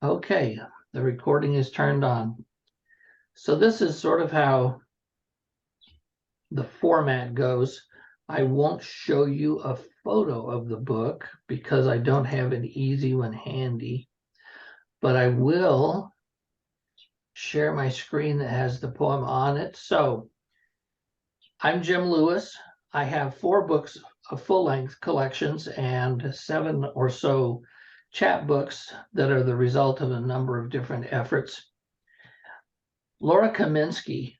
Okay, the recording is turned on. So this is sort of how the format goes. I won't show you a photo of the book because I don't have an easy one handy, but I will share my screen that has the poem on it. So I'm Jim Lewis. I have 4 books of full-length collections and 7 or so chapbooks that are the result of a number of different efforts. Laura Kaminsky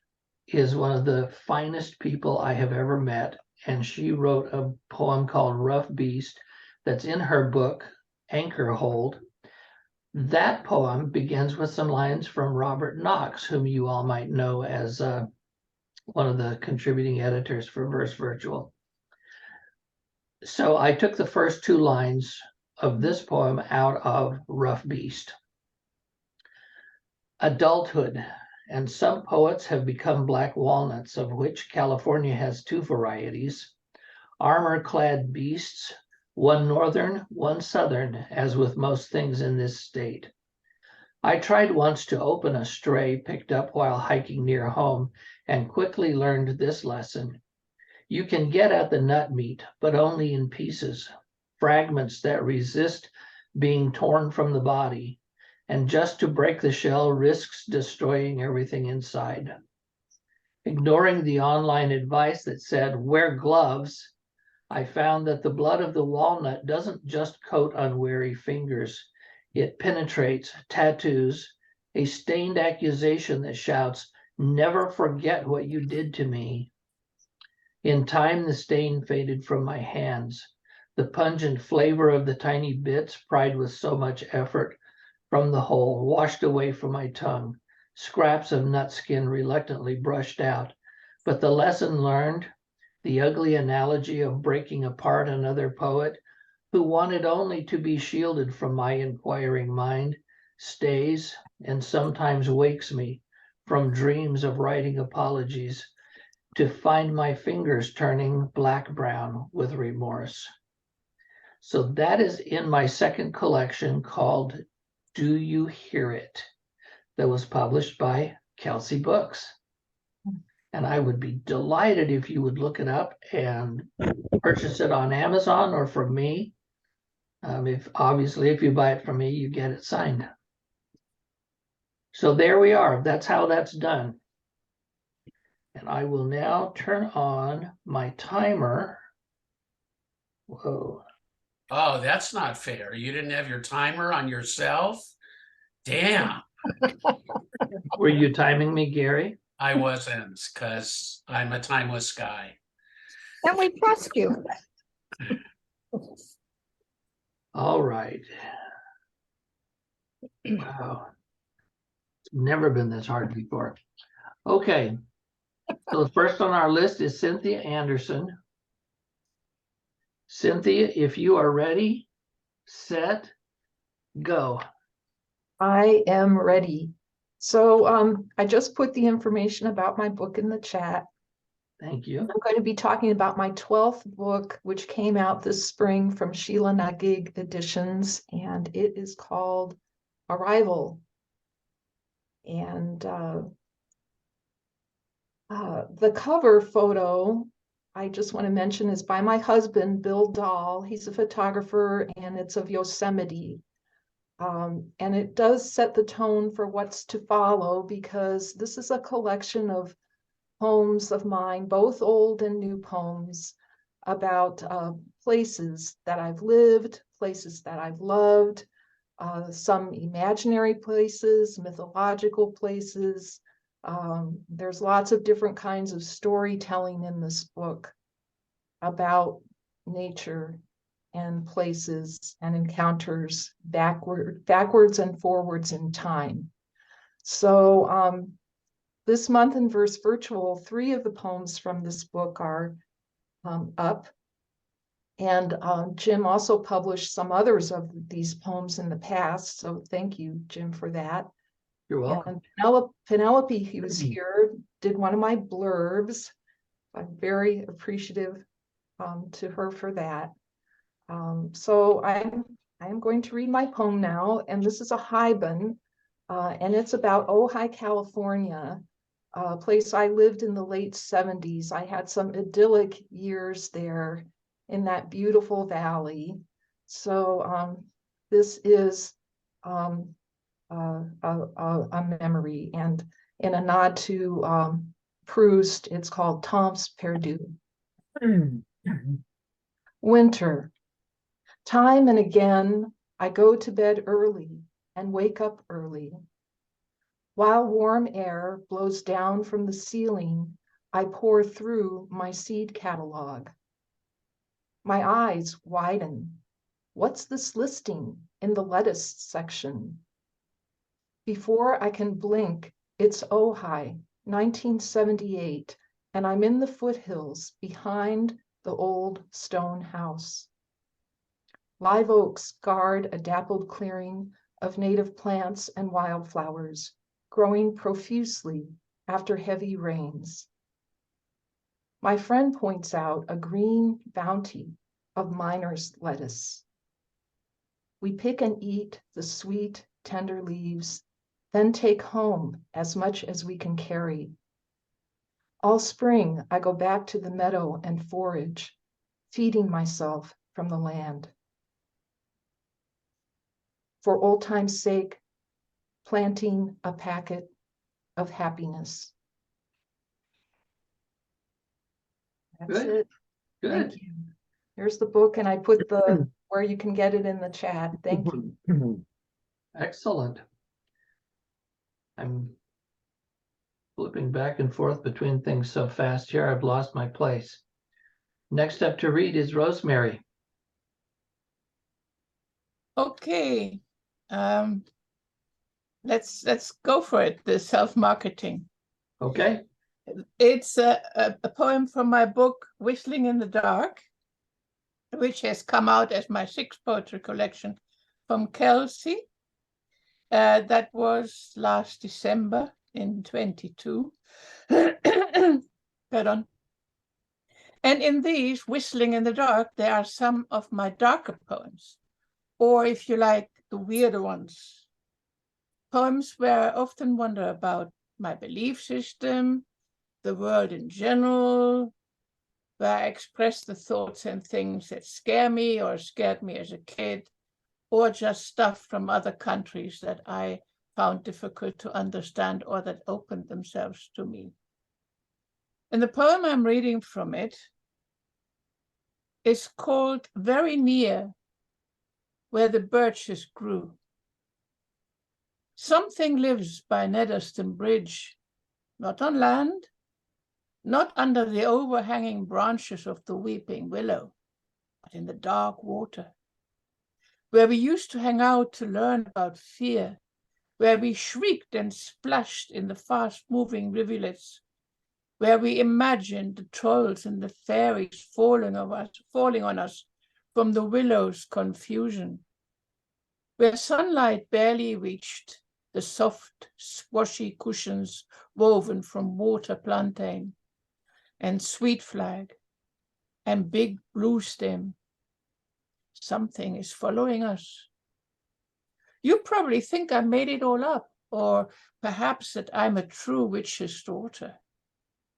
is one of the finest people I have ever met, and she wrote a poem called Rough Beast that's in her book, Anchor Hold. That poem begins with some lines from Robert Knox, whom you all might know as one of the contributing editors for Verse Virtual. So I took the first 2 lines of this poem out of Rough Beast. Adulthood, and some poets have become black walnuts, of which California has 2 varieties. Armor-clad beasts, one northern, one southern, as with most things in this state. I tried once to open a stray picked up while hiking near home and quickly learned this lesson. You can get at the nut meat, but only in pieces, fragments that resist being torn from the body, and just to break the shell risks destroying everything inside. Ignoring the online advice that said, wear gloves, I found that the blood of the walnut doesn't just coat unwary fingers. It penetrates, tattoos, a stained accusation that shouts, never forget what you did to me. In time, the stain faded from my hands. The pungent flavor of the tiny bits, pried with so much effort from the whole, washed away from my tongue. Scraps of nut skin reluctantly brushed out. But the lesson learned, the ugly analogy of breaking apart another poet who wanted only to be shielded from my inquiring mind, stays and sometimes wakes me from dreams of writing apologies to find my fingers turning black-brown with remorse. So that is in my second collection called Do You Hear It? That was published by Kelsey Books. And I would be delighted if you would look it up and purchase it on Amazon or from me. If you buy it from me, you get it signed. So there we are. That's how that's done. And I will now turn on my timer. Whoa. Oh, that's not fair. You didn't have your timer on yourself? Damn. Were you timing me, Gary? I wasn't, because I'm a timeless guy. And we trust you. All right. Wow. It's never been this hard before. Okay. So the first on our list is Cynthia Anderson. Cynthia, if you are ready, set, go. I am ready. So I just put the information about my book in the chat. Thank you. I'm going to be talking about my 12th book, which came out this spring from Sheila Nagig Editions, and it is called Arrival. And the cover photo, I just want to mention, is by my husband, Bill Dahl. He's a photographer, and it's of Yosemite. And it does set the tone for what's to follow, because this is a collection of poems of mine, both old and new poems, about places that I've lived, places that I've loved, some imaginary places, mythological places. There's lots of different kinds of storytelling in this book about nature and places and encounters backwards and forwards in time. So this month in Verse Virtual, 3 of the poems from this book are up. And Jim also published some others of these poems in the past. So thank you, Jim, for that. You're welcome. And Penelope, who was here, did one of my blurbs. I'm very appreciative to her for that. So I'm I am going to read my poem now, and this is a Haibun, and it's about Ojai, California, a place I lived in the late 70s. I had some idyllic years there in that beautiful valley. So this is a memory, and in a nod to Proust, it's called Temps Perdu. Winter. Time and again, I go to bed early and wake up early. While warm air blows down from the ceiling, I pore through my seed catalog. My eyes widen. What's this listing in the lettuce section? Before I can blink, it's Ojai, 1978, and I'm in the foothills behind the old stone house. Live oaks guard a dappled clearing of native plants and wildflowers, growing profusely after heavy rains. My friend points out a green bounty of miner's lettuce. We pick and eat the sweet, tender leaves, then take home as much as we can carry. All spring, I go back to the meadow and forage, feeding myself from the land. For old time's sake, planting a packet of happiness. That's Good. it. Good. Thank you. Here's the book, and I put the where you can get it in the chat. Thank you. Excellent. I'm flipping back and forth between things so fast here, I've lost my place. Next up to read is Rosemary. Okay, let's go for it. The self-marketing. Okay. It's a poem from my book Whistling in the Dark, which has come out as my 6th poetry collection from Kelsey. That was last December in 22. Pardon. And in these, Whistling in the Dark, there are some of my darker poems, or if you like, the weirder ones. Poems where I often wonder about my belief system, the world in general, where I express the thoughts and things that scare me or scared me as a kid, or just stuff from other countries that I found difficult to understand or that opened themselves to me. And the poem I'm reading from it is called Very Near, Where the Birches Grew. Something lives by Nedderston Bridge, not on land, not under the overhanging branches of the weeping willow, but in the dark water, where we used to hang out to learn about fear, where we shrieked and splashed in the fast-moving rivulets, where we imagined the trolls and the fairies falling on us from the willow's confusion, where sunlight barely reached the soft, swashy cushions woven from water plantain and sweet flag and big blue stem. Something is following us. You probably think I made it all up, or perhaps that I'm a true witch's daughter.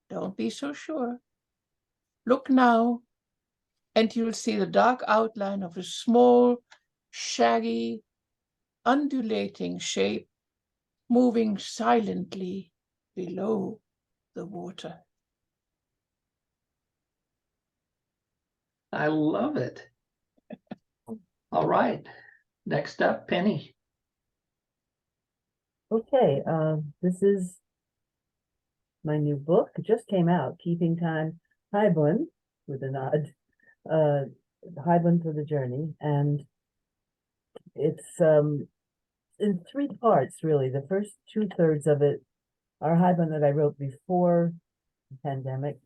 Don't be so sure. Look now, and you'll see the dark outline of a small, shaggy, undulating shape moving silently below the water. I love it. All right. Next up, Penny. Okay, this is my new book. It just came out, Keeping Time, Haibun, with a nod, Haibun for the Journey. And it's in 3 parts, really. The first 2/3 of it are Haibun that I wrote before the pandemic,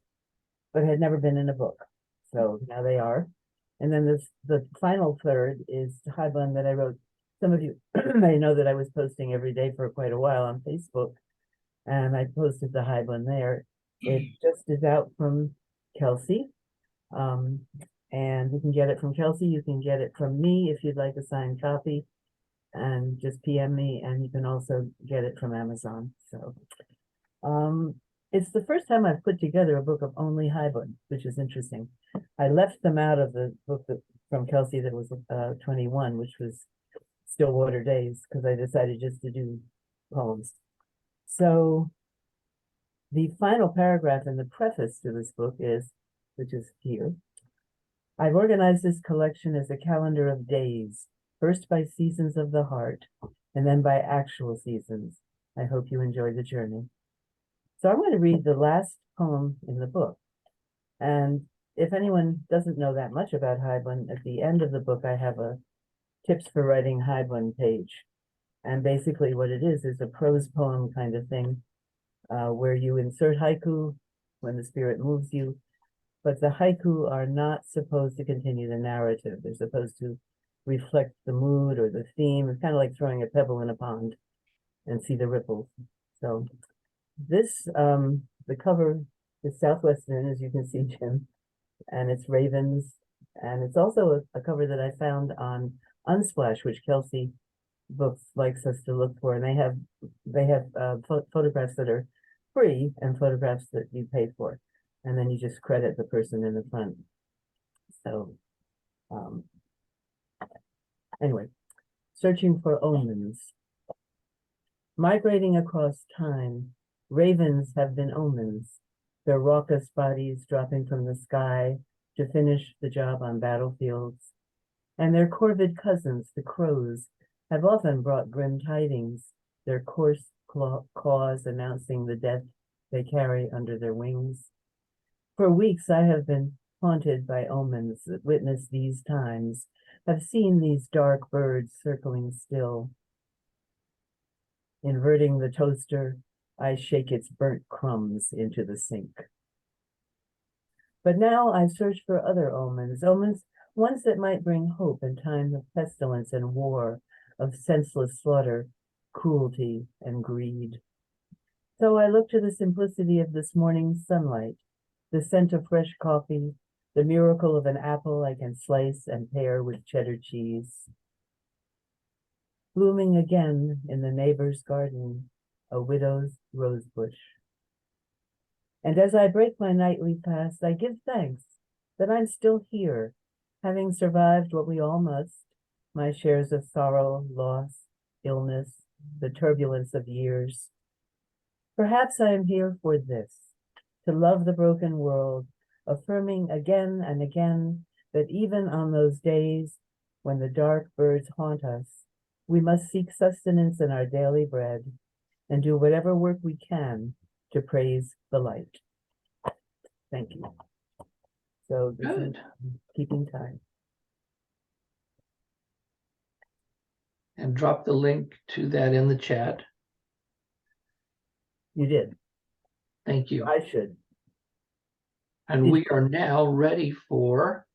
but had never been in a book. So now they are. And then the final third is Haibun that I wrote. Some of you may know that I was posting every day for quite a while on Facebook, and I posted the Haibun there. It just is out from Kelsey. And you can get it from Kelsey. You can get it from me if you'd like a signed copy. And just PM me, and you can also get it from Amazon. So it's the first time I've put together a book of only Haibun, which is interesting. I left them out of the book from Kelsey that was 21, which was Stillwater Days, because I decided just to do poems. So the final paragraph in the preface to this book is, which is here, I've organized this collection as a calendar of days, first by seasons of the heart, and then by actual seasons. I hope you enjoy the journey. So I'm going to read the last poem in the book. And if anyone doesn't know that much about Haibun, at the end of the book, I have a tips for writing Haibun page. And basically what it is a prose poem kind of thing, where you insert haiku when the spirit moves you, but the haiku are not supposed to continue the narrative. They're supposed to reflect the mood or the theme. It's kind of like throwing a pebble in a pond and see the ripples. So this, the cover is Southwestern, as you can see, Jim, and it's ravens. And it's also a cover that I found on Unsplash, which Kelsey Books likes us to look for. And they have photographs that are free and photographs that you pay for. And then you just credit the person in the front. So anyway, searching for omens. Migrating across time, ravens have been omens, their raucous bodies dropping from the sky to finish the job on battlefields. And their corvid cousins, the crows, have often brought grim tidings, their coarse claws announcing the death they carry under their wings. For weeks I have been haunted by omens that witness these times, have seen these dark birds circling still. Inverting the toaster, I shake its burnt crumbs into the sink. But now I search for other omens, ones that might bring hope in times of pestilence and war, of senseless slaughter, cruelty, and greed. So I look to the simplicity of this morning's sunlight, the scent of fresh coffee, the miracle of an apple I can slice and pair with cheddar cheese. Blooming again in the neighbor's garden, a widow's rose bush. And as I break my nightly fast, I give thanks that I'm still here, having survived what we all must, my shares of sorrow, loss, illness, the turbulence of years. Perhaps I am here for this, to love the broken world, affirming again and again that even on those days when the dark birds haunt us, we must seek sustenance in our daily bread and do whatever work we can to praise the light. Thank you. So this is keeping time. And drop the link to that in the chat. You did. Thank you. I should. And we are now ready for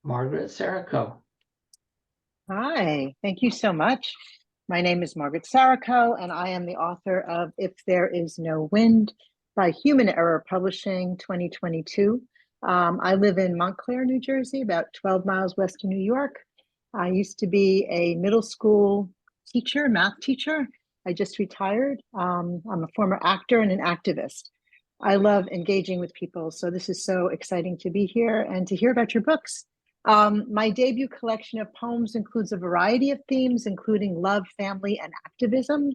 Margaret Sarako. Hi, thank you so much. My name is Margaret Sarako, and I am the author of If There Is No Wind by Human Error Publishing 2022. I live in Montclair, New Jersey, about 12 miles west of New York. I used to be a middle school teacher, math teacher. I just retired. I'm a former actor and an activist. I love engaging with people, so this is so exciting to be here and to hear about your books. My debut collection of poems includes a variety of themes, including love, family, and activism.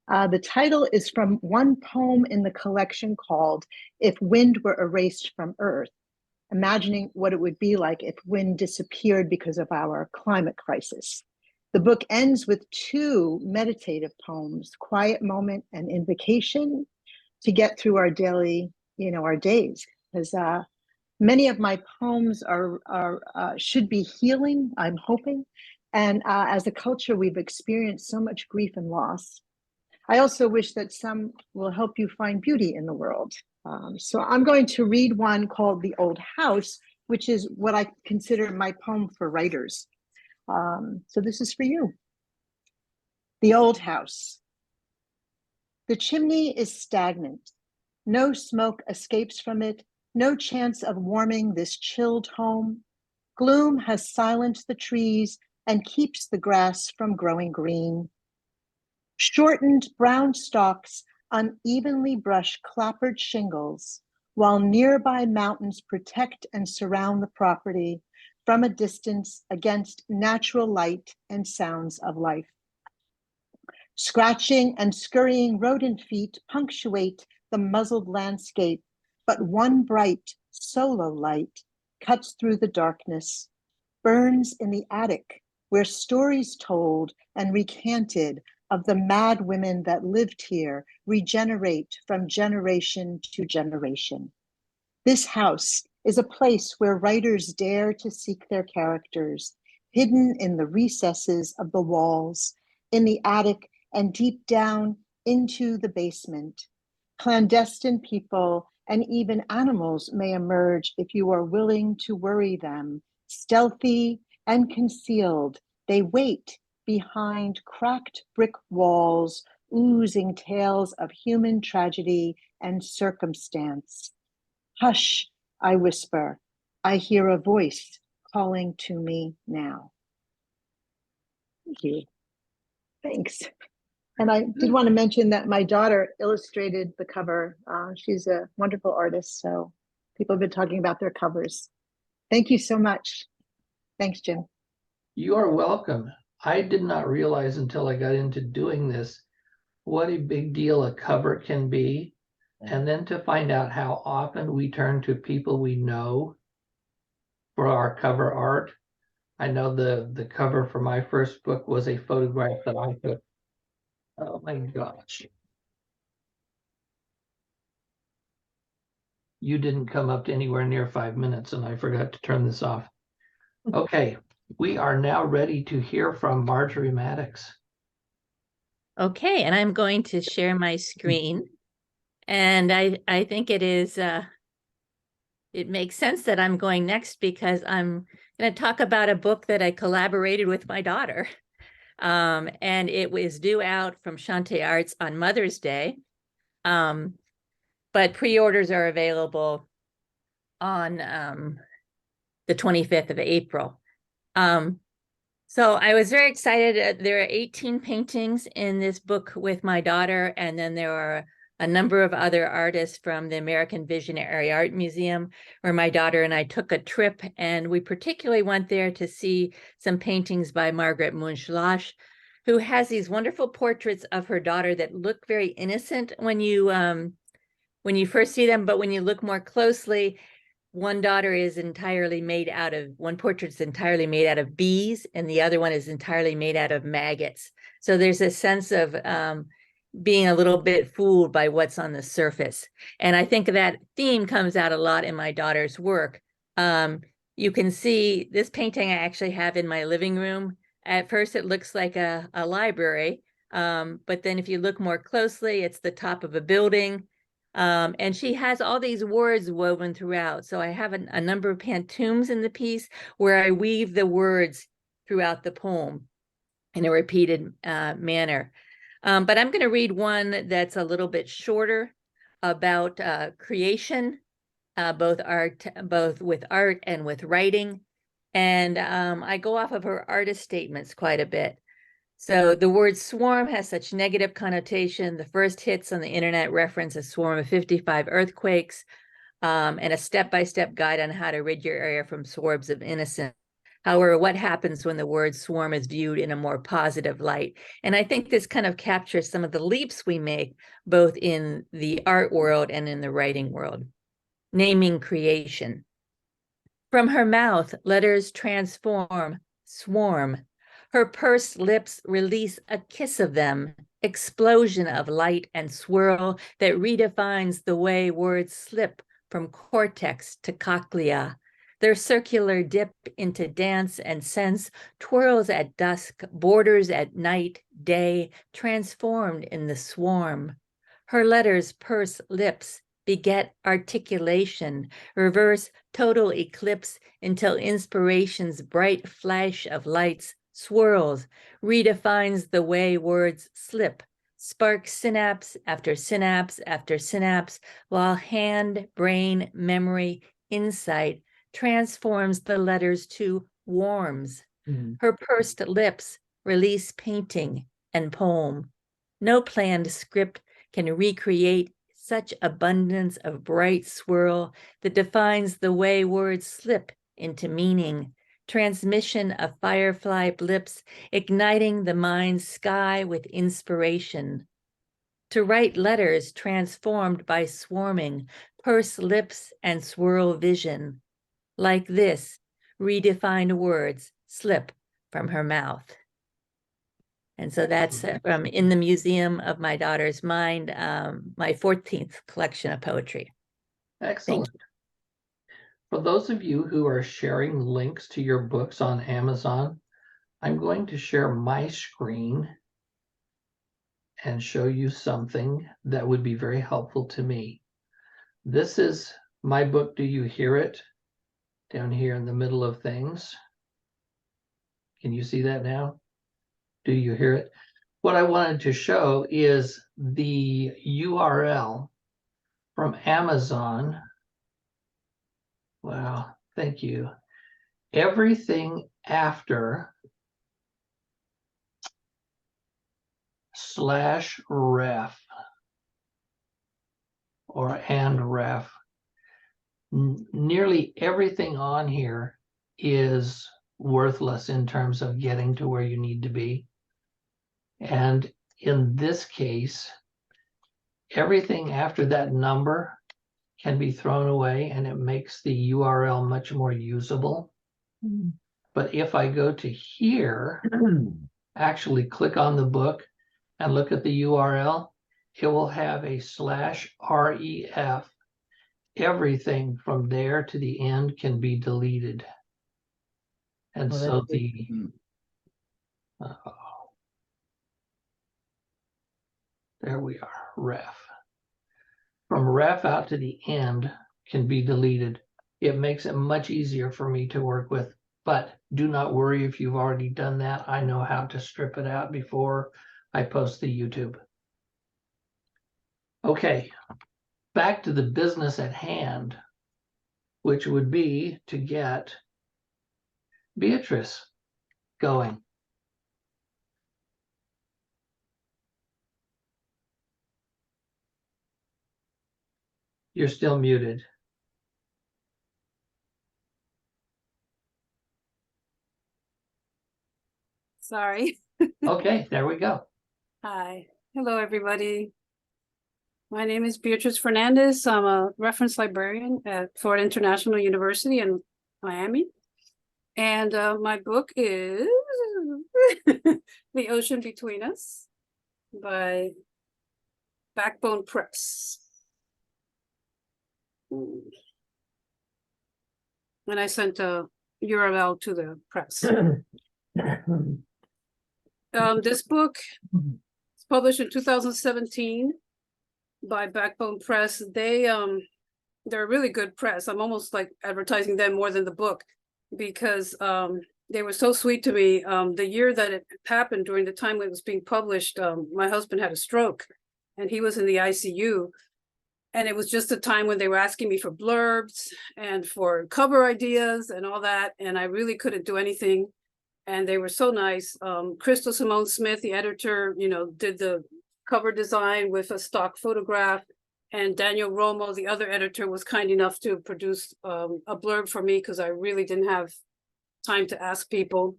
The title is from one poem in the collection called If Wind Were Erased from Earth, imagining what it would be like if wind disappeared because of our climate crisis. The book ends with two meditative poems, Quiet Moment and Invocation, to get through our daily, our days. Because many of my poems should be healing, I'm hoping. And as a culture, we've experienced so much grief and loss. I also wish that some will help you find beauty in the world. So I'm going to read one called The Old House, which is what I consider my poem for writers. So this is for you. The Old House. The chimney is stagnant. No smoke escapes from it, no chance of warming this chilled home. Gloom has silenced the trees and keeps the grass from growing green. Shortened brown stalks unevenly brush clappered shingles, while nearby mountains protect and surround the property from a distance against natural light and sounds of life. Scratching and scurrying rodent feet punctuate the muzzled landscape, but one bright solo light cuts through the darkness, burns in the attic where stories told and recanted of the mad women that lived here regenerate from generation to generation. This house is a place where writers dare to seek their characters, hidden in the recesses of the walls, in the attic, and deep down into the basement. Clandestine people and even animals may emerge if you are willing to worry them. Stealthy and concealed, they wait behind cracked brick walls, oozing tales of human tragedy and circumstance. Hush, I whisper, I hear a voice calling to me now. Thank you. Thanks. And I did want to mention that my daughter illustrated the cover. She's a wonderful artist, so people have been talking about their covers. Thank you so much. Thanks, Jim. You are welcome. I did not realize until I got into doing this what a big deal a cover can be. And then to find out how often we turn to people we know for our cover art. I know the cover for my first book was a photograph that I took. Oh my gosh. You didn't come up to anywhere near 5 minutes and I forgot to turn this off. Okay, we are now ready to hear from Marjorie Maddox. Okay, and I'm going to share my screen. And I think it is, it makes sense that I'm going next because I'm going to talk about a book that I collaborated with my daughter. And it was due out from Shanti Arts on Mother's Day. But pre-orders are available on the 25th of April. So I was very excited. There are 18 paintings in this book with my daughter, and then there are a number of other artists from the American Visionary Art Museum, where my daughter and I took a trip, and we particularly went there to see some paintings by Margaret Munch-Lash, who has these wonderful portraits of her daughter that look very innocent when you first see them, but when you look more closely, one portrait is entirely made out of bees, and the other one is entirely made out of maggots. So there's a sense of being a little bit fooled by what's on the surface. And I think that theme comes out a lot in my daughter's work. You can see this painting I actually have in my living room. At first, it looks like a library, but then if you look more closely, it's the top of a building. And she has all these words woven throughout. So I have a number of pantoums in the piece where I weave the words throughout the poem in a repeated manner. But I'm going to read one that's a little bit shorter about creation, both with art and with writing. And I go off of her artist statements quite a bit. So the word swarm has such negative connotation. The first hits on the internet reference a swarm of 55 earthquakes and a step-by-step guide on how to rid your area from swarms of innocence. However, what happens when the word swarm is viewed in a more positive light? And I think this kind of captures some of the leaps we make, both in the art world and in the writing world. Naming creation. From her mouth, letters transform, swarm. Her pursed lips release a kiss of them, explosion of light and swirl that redefines the way words slip from cortex to cochlea. Their circular dip into dance and sense twirls at dusk, borders at night, day, transformed in the swarm. Her letters purse lips, beget articulation, reverse total eclipse until inspiration's bright flash of lights swirls, redefines the way words slip, sparks synapse after synapse after synapse, while hand, brain, memory, insight transforms the letters to warms. Mm. Her pursed lips release painting and poem. No planned script can recreate such abundance of bright swirl that defines the way words slip into meaning. Transmission of firefly blips, igniting the mind's sky with inspiration. To write letters transformed by swarming, purse lips and swirl vision. Like this, redefined words slip from her mouth. And so that's from In the Museum of My Daughter's Mind, my 14th collection of poetry. Excellent. For those of you who are sharing links to your books on Amazon, I'm going to share my screen and show you something that would be very helpful to me. This is my book, Do You Hear It? Down here in the middle of things. Can you see that now? Do you hear it? What I wanted to show is the URL from Amazon. Wow, thank you. Everything after /ref or and ref. Nearly everything on here is worthless in terms of getting to where you need to be. And in this case, everything after that number can be thrown away and it makes the URL much more usable. Mm. But if I go to here, actually click on the book and look at the URL, it will have a /ref. Everything from there to the end can be deleted. And Well, so that's good. the, there we are, ref. From ref out to the end can be deleted. It makes it much easier for me to work with, but do not worry if you've already done that. I know how to strip it out before I post the YouTube. Okay, back to the business at hand, which would be to get Beatriz going. You're still muted. Sorry. Okay, there we go. Hi. Hello, everybody. My name is Beatriz Fernandez. I'm a reference librarian at Florida International University in Miami. And my book is The Ocean Between Us by Backbone Press. And I sent a URL to the press. This book was published in 2017 by Backbone Press. They're a really good press. I'm almost like advertising them more than the book because they were so sweet to me. The year that it happened, during the time it was being published, my husband had a stroke and he was in the ICU. And it was just a time when they were asking me for blurbs and for cover ideas and all that. And I really couldn't do anything. And they were so nice. Crystal Simone Smith, the editor, did the cover design with a stock photograph. And Daniel Romo, the other editor, was kind enough to produce a blurb for me because I really didn't have time to ask people.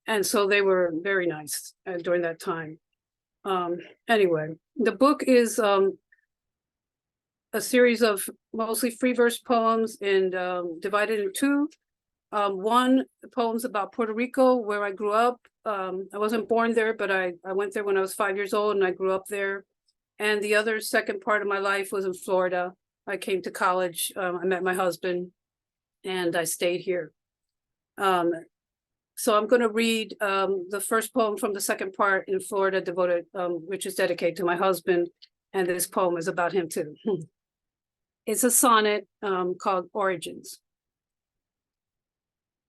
And so they were very nice during that time. Anyway, the book is a series of mostly free verse poems and divided in two. One, poems about Puerto Rico, where I grew up. I wasn't born there, but I went there when I was 5 years old and I grew up there. And the other second part of my life was in Florida. I came to college, I met my husband, and I stayed here. So I'm going to read the first poem from the second part in Florida, devoted, which is dedicated to my husband. And this poem is about him too. It's a sonnet called Origins.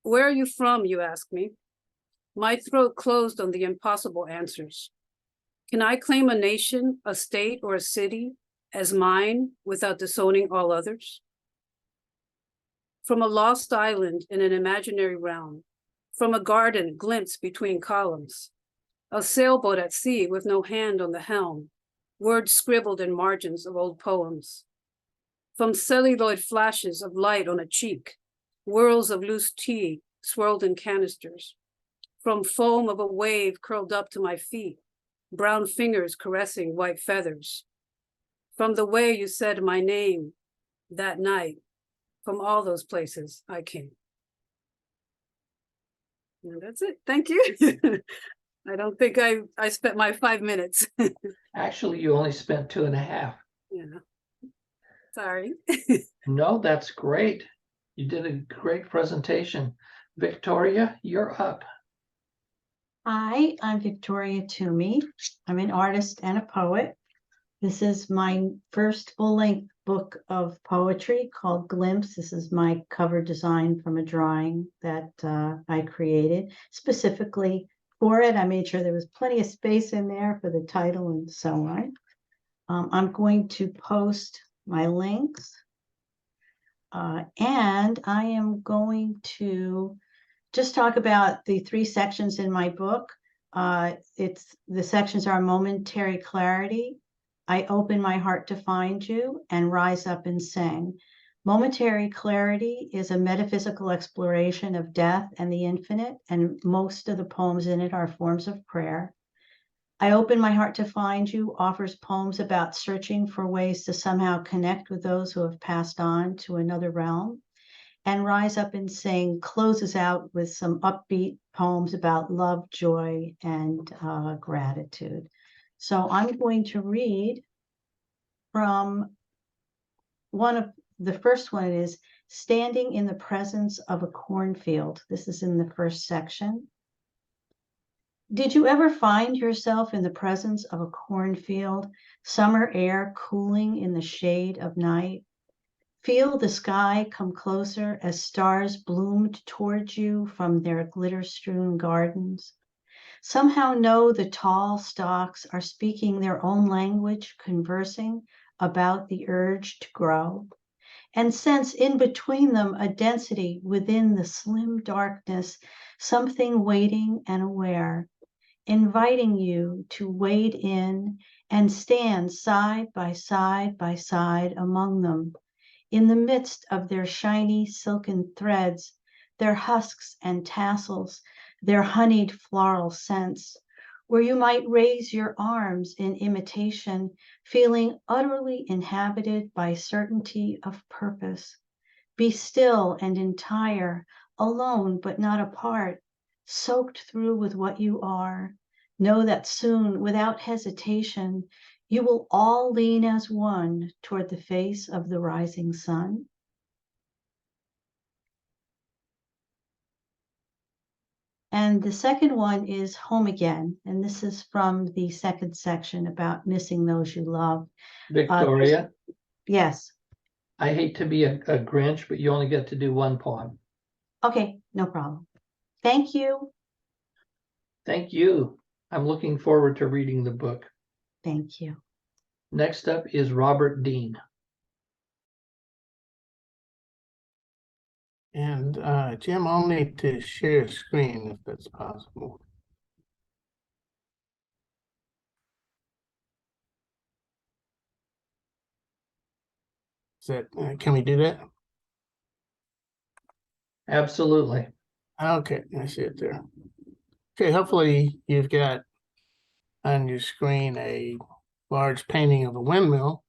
Where are you from, you ask me? My throat closed on the impossible answers. Can I claim a nation, a state, or a city as mine without disowning all others? from a lost island in an imaginary realm, from a garden glimpsed between columns, a sailboat at sea with no hand on the helm, words scribbled in margins of old poems, from celluloid flashes of light on a cheek, whirls of loose tea swirled in canisters, from foam of a wave curled up to my feet, brown fingers caressing white feathers, from the way you said my name that night, from all those places I came. And that's it. Thank you. I don't think I spent my 5 minutes. Actually, you only spent 2.5. Yeah. Sorry. No, that's great. You did a great presentation. Victoria, you're up. Hi, I'm Victoria Twomey. I'm an artist and a poet. This is my first full-length book of poetry called Glimpse. This is my cover design from a drawing that I created specifically for it. I made sure there was plenty of space in there for the title and so on. I'm going to post my links. And I am going to just talk about the 3 sections in my book. The sections are Momentary Clarity, I Open My Heart to Find You, and Rise Up and Sing. Momentary Clarity is a metaphysical exploration of death and the infinite, and most of the poems in it are forms of prayer. I Open My Heart to Find You offers poems about searching for ways to somehow connect with those who have passed on to another realm. And Rise Up and Sing closes out with some upbeat poems about love, joy, and gratitude. So I'm going to read from the first one is Standing in the Presence of a Cornfield. This is in the first section. Did you ever find yourself in the presence of a cornfield, summer air cooling in the shade of night? Feel the sky come closer as stars bloomed towards you from their glitter-strewn gardens. Somehow know the tall stalks are speaking their own language, conversing about the urge to grow. And sense in between them a density within the slim darkness, something waiting and aware, inviting you to wade in and stand side by side by side among them, in the midst of their shiny silken threads, their husks and tassels, their honeyed floral scents, where you might raise your arms in imitation, feeling utterly inhabited by certainty of purpose. Be still and entire, alone but not apart, soaked through with what you are. Know that soon, without hesitation, you will all lean as one toward the face of the rising sun. And the second one is Home Again. And this is from the second section about missing those you love. Victoria, Yes. I hate to be a Grinch, but you only get to do 1 poem. Okay, no problem. Thank you. Thank you. I'm looking forward to reading the book. Thank you. Next up is Robert Dean. And Jim, I'll need to share screen if that's possible. Is that, can we do that? Absolutely. Okay, I see it there. Okay, hopefully you've got on your screen a large painting of a windmill.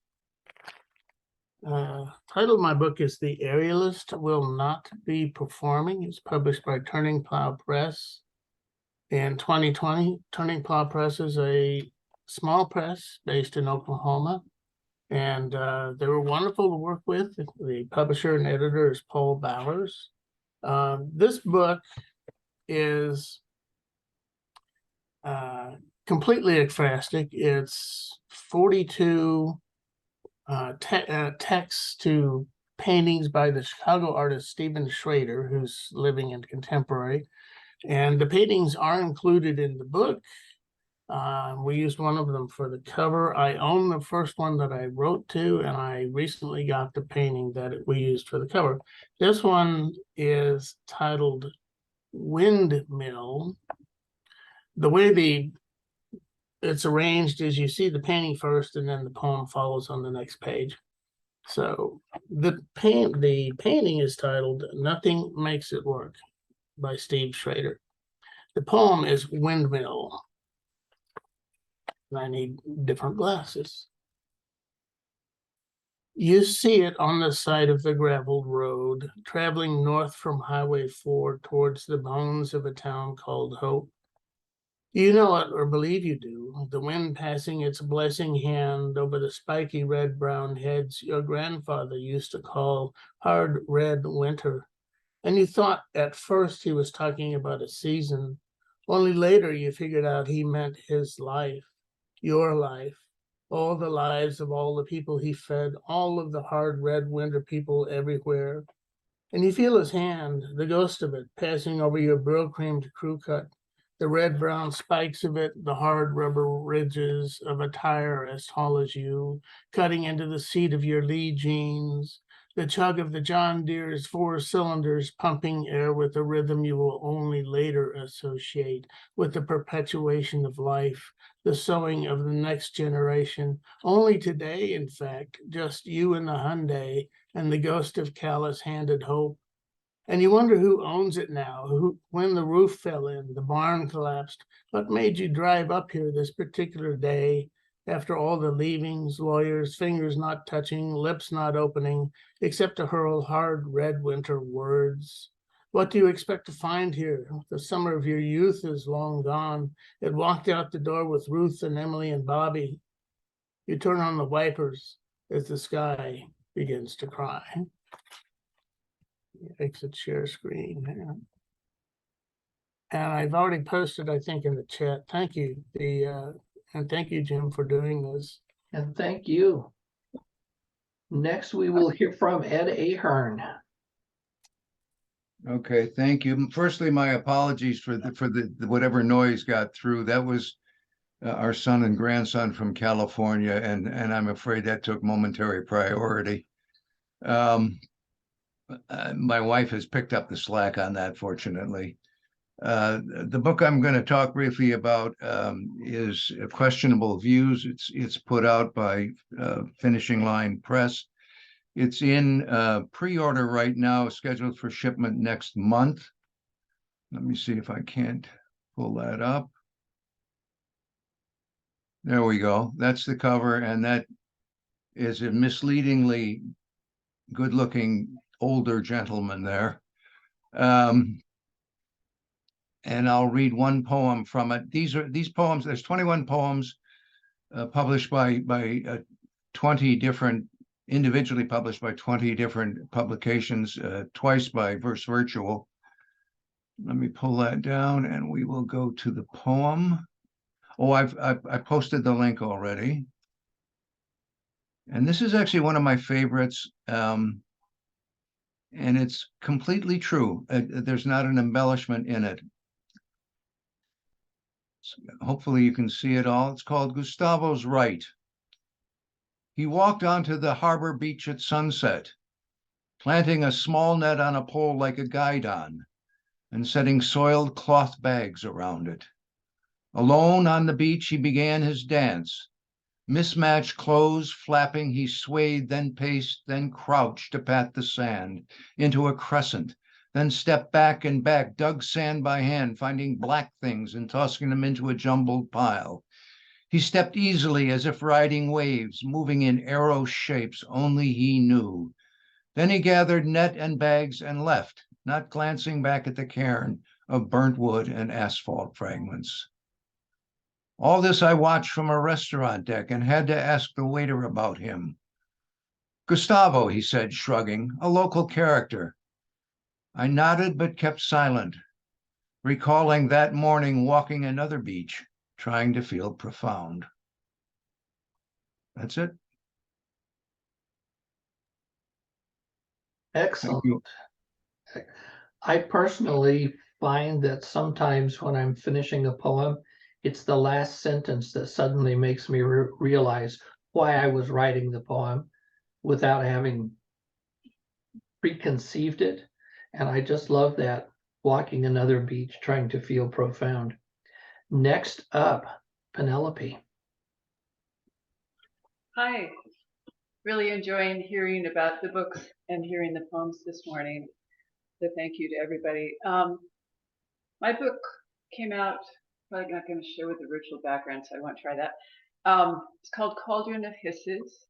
Title of my book is The Aerialist Will Not Be Performing. It's published by Turning Plow Press in 2020. Turning Plow Press is a small press based in Oklahoma, and they were wonderful to work with. The publisher and editor is Paul Bowers. This book is completely ekphrastic. It's 42 texts to paintings by the Chicago artist Stephen Schrader, who's living in contemporary. And the paintings are included in the book, We used one of them for the cover. I own the first one that I wrote to, and I recently got the painting that we used for the cover. This one is titled Windmill. The way it's arranged is you see the painting first, and then the poem follows on the next page. So the painting is titled Nothing Makes It Work by Steve Schrader. The poem is Windmill. And I need different glasses. You see it on the side of the graveled road, traveling north from Highway 4 towards the bones of a town called Hope. You know it, or believe you do, the wind passing its blessing hand over the spiky red-brown heads your grandfather used to call hard red winter. And you thought at first he was talking about a season, only later you figured out he meant his life. Your life, all the lives of all the people he fed, all of the hard red winter people everywhere. And you feel his hand, the ghost of it, passing over your brill-creamed crew cut, the red-brown spikes of it, the hard rubber ridges of a tire as tall as you, cutting into the seat of your Lee jeans, the chug of the John Deere's 4 cylinders pumping air with a rhythm you will only later associate with the perpetuation of life, the sowing of the next generation. Only today, in fact, just you and the Hyundai and the ghost of callous-handed hope. And you wonder who owns it now, when the roof fell in, the barn collapsed, what made you drive up here this particular day, after all the leavings, lawyers, fingers not touching, lips not opening, except to hurl hard red winter words. What do you expect to find here? The summer of your youth is long gone. It walked out the door with Ruth and Emily and Bobby. You turn on the wipers as the sky begins to cry. Exit share screen. And I've already posted, I think, in the chat. Thank you. And thank you, Jim, for doing this. And thank you. Next, we will hear from Ed Ahern. Okay, thank you. Firstly, my apologies for the whatever noise got through. That was our son and grandson from California, and I'm afraid that took momentary priority. My wife has picked up the slack on that, fortunately. The book I'm going to talk briefly about is Questionable Views. It's put out by Finishing Line Press. It's in pre-order right now, scheduled for shipment next month. Let me see if I can't pull that up. There we go. That's the cover, and that is a misleadingly good-looking older gentleman there. And I'll read one poem from it. These poems, there's 21 poems published by 20 different, individually published by 20 different publications, twice by Verse Virtual. Let me pull that down and we will go to the poem. Oh, I posted the link already. And this is actually one of my favorites. And it's completely true. There's not an embellishment in it. Hopefully you can see it all. It's called Gustavo's Right. He walked onto the harbor beach at sunset, planting a small net on a pole like a guidon, and setting soiled cloth bags around it. Alone on the beach, he began his dance. Mismatched clothes flapping, he swayed, then paced, then crouched to pat the sand into a crescent, then stepped back and back, dug sand by hand, finding black things and tossing them into a jumbled pile. He stepped easily as if riding waves, moving in arrow shapes only he knew. Then he gathered net and bags and left, not glancing back at the cairn of burnt wood and asphalt fragments. All this I watched from a restaurant deck and had to ask the waiter about him. Gustavo, he said, shrugging, a local character. I nodded but kept silent, recalling that morning walking another beach, trying to feel profound. That's it. Excellent. I personally find that sometimes when I'm finishing a poem, It's the last sentence that suddenly makes me realize why I was writing the poem without having preconceived it. And I just love that, walking another beach, trying to feel profound. Next up, Penelope. Hi, really enjoying hearing about the books and hearing the poems this morning. So thank you to everybody. My book came out, probably not going to share with the virtual background, so I won't try that. It's called Cauldron of Hisses.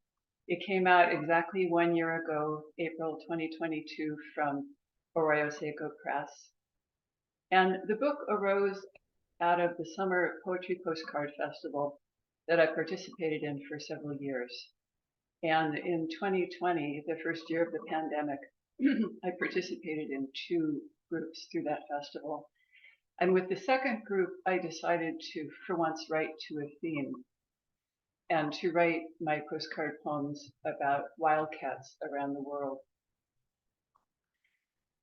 It came out exactly 1 year ago, April 2022, from Arroyo Seco Press. And the book arose out of the Summer Poetry Postcard Festival that I participated in for several years. And in 2020, the first year of the pandemic, I participated in 2 groups through that festival. And with the second group, I decided to, for once, write to a theme and to write my postcard poems about wildcats around the world.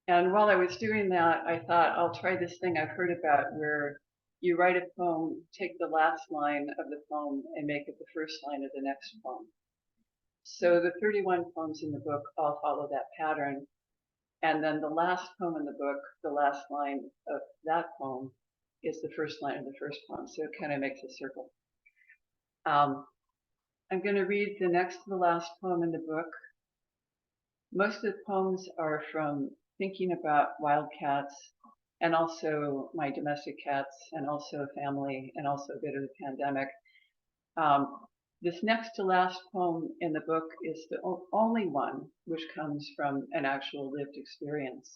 And while I was doing that, I thought, I'll try this thing I've heard about where you write a poem, take the last line of the poem and make it the first line of the next poem. So the 31 poems in the book all follow that pattern. And then the last poem in the book, the last line of that poem is the first line of the first poem. So it kind of makes a circle. I'm going to read the next to the last poem in the book. Most of the poems are from thinking about wildcats and also my domestic cats and also family and also a bit of the pandemic. This next to last poem in the book is the only one which comes from an actual lived experience.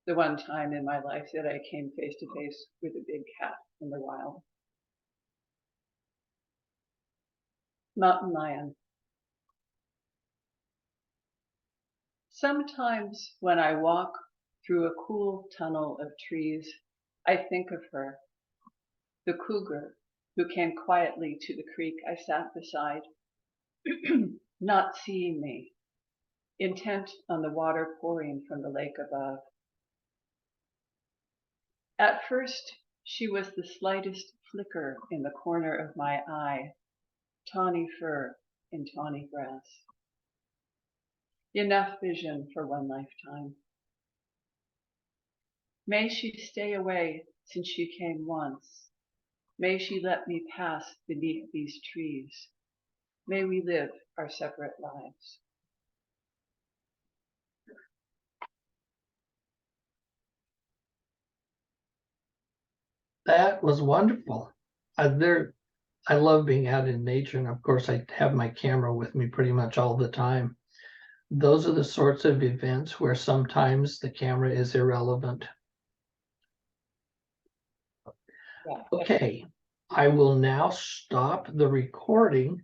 The one time in my life that I came face to face with a big cat in the wild. Mountain lion. Sometimes when I walk through a cool tunnel of trees, I think of her, the cougar who came quietly to the creek I sat beside, not seeing me, intent on the water pouring from the lake above. At first, she was the slightest flicker in the corner of my eye, tawny fur in tawny grass. Enough vision for one lifetime. May she stay away since she came once. May she let me pass beneath these trees. May we live our separate lives. That was wonderful. I love being out in nature, and of course I have my camera with me pretty much all the time. Those are the sorts of events where sometimes the camera is irrelevant. Yeah. Okay, I will now stop the recording